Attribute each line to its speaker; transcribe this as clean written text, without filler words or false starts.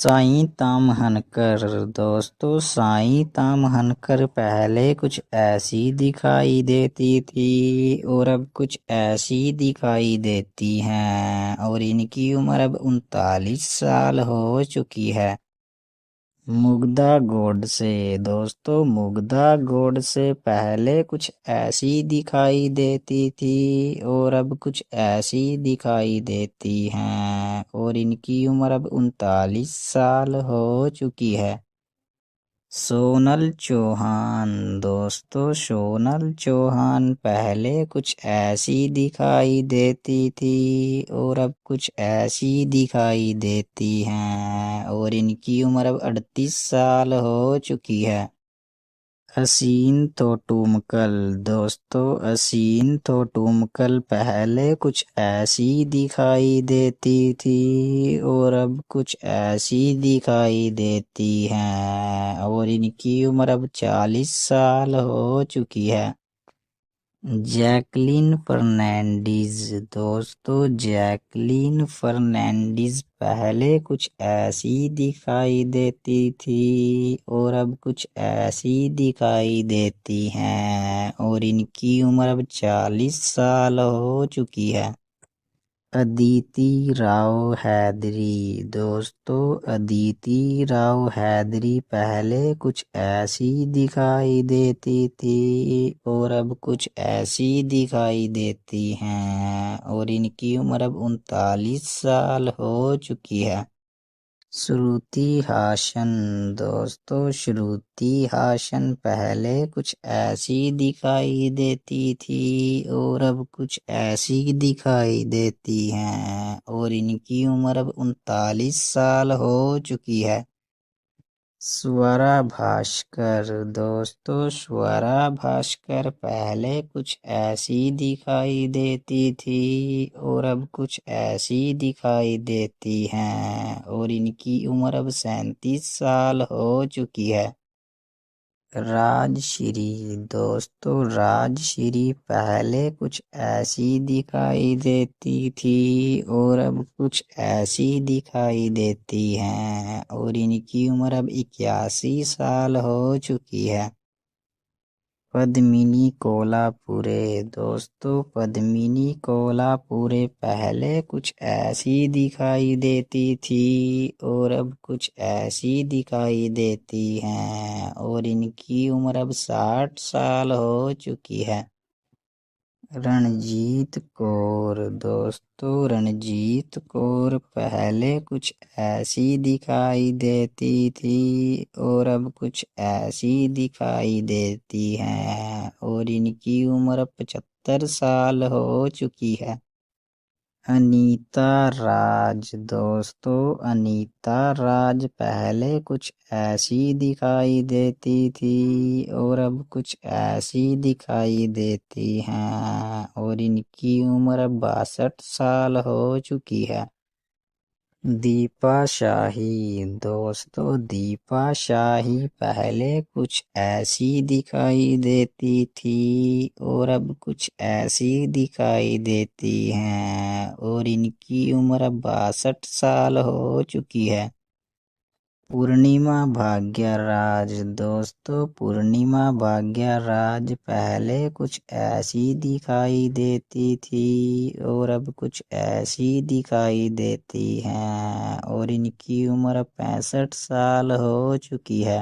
Speaker 1: साईं तामहनकर। दोस्तों साईं तामहनकर पहले कुछ ऐसी दिखाई देती थी और अब कुछ ऐसी दिखाई देती हैं और इनकी उम्र अब 39 साल हो चुकी है। मुग्धा गोडसे। दोस्तों मुग्धा गोडसे पहले कुछ ऐसी दिखाई देती थी और अब कुछ ऐसी दिखाई देती हैं और इनकी उम्र अब 39 साल हो चुकी है। सोनल चौहान। दोस्तों सोनल चौहान पहले कुछ ऐसी दिखाई देती थी और अब कुछ ऐसी दिखाई देती हैं और इनकी उम्र अब 38 साल हो चुकी है। असीन तोटुमकल। दोस्तों असीन तोटुमकल पहले कुछ ऐसी दिखाई देती थी और अब कुछ ऐसी दिखाई देती हैं और इनकी उम्र अब 40 साल हो चुकी है। जैकलीन फर्नांडीज। दोस्तों जैकलीन फर्नांडीज पहले कुछ ऐसी दिखाई देती थी और अब कुछ ऐसी दिखाई देती हैं और इनकी उम्र अब 40 साल हो चुकी है। अदिति राव हैदरी। दोस्तों अदिति राव हैदरी पहले कुछ ऐसी दिखाई देती थी और अब कुछ ऐसी दिखाई देती हैं और इनकी उम्र अब 39 साल हो चुकी है। श्रुति हासन। दोस्तों श्रुति हासन पहले कुछ ऐसी दिखाई देती थी और अब कुछ ऐसी दिखाई देती हैं और इनकी उम्र अब 39 साल हो चुकी है। स्वरा भास्कर। दोस्तों स्वरा भास्कर पहले कुछ ऐसी दिखाई देती थी और अब कुछ ऐसी दिखाई देती हैं और इनकी उम्र अब 37 साल हो चुकी है। राजश्री। दोस्तों राजश्री पहले कुछ ऐसी दिखाई देती थी और अब कुछ ऐसी दिखाई देती हैं और इनकी उम्र अब 81 साल हो चुकी है। पद्मिनी कोल्हापुरे। दोस्तों पद्मिनी कोल्हापुरे पहले कुछ ऐसी दिखाई देती थी और अब कुछ ऐसी दिखाई देती हैं और इनकी उम्र अब 60 साल हो चुकी है। रणजीत कौर। दोस्तों रणजीत कौर पहले कुछ ऐसी दिखाई देती थी और अब कुछ ऐसी दिखाई देती हैं और इनकी उम्र 75 साल हो चुकी है। अनीता राज। दोस्तों अनीता राज पहले कुछ ऐसी दिखाई देती थी और अब कुछ ऐसी दिखाई देती हैं और इनकी उम्र 62 साल हो चुकी है। दीपा शाही। दोस्तों दीपा शाही पहले कुछ ऐसी दिखाई देती थी और अब कुछ ऐसी दिखाई देती हैं और इनकी उम्र 62 साल हो चुकी है। पूर्णिमा भाग्यराज। दोस्तों पूर्णिमा भाग्यराज पहले कुछ ऐसी दिखाई देती थी और अब कुछ ऐसी दिखाई देती हैं और इनकी उम्र 65 साल हो चुकी है।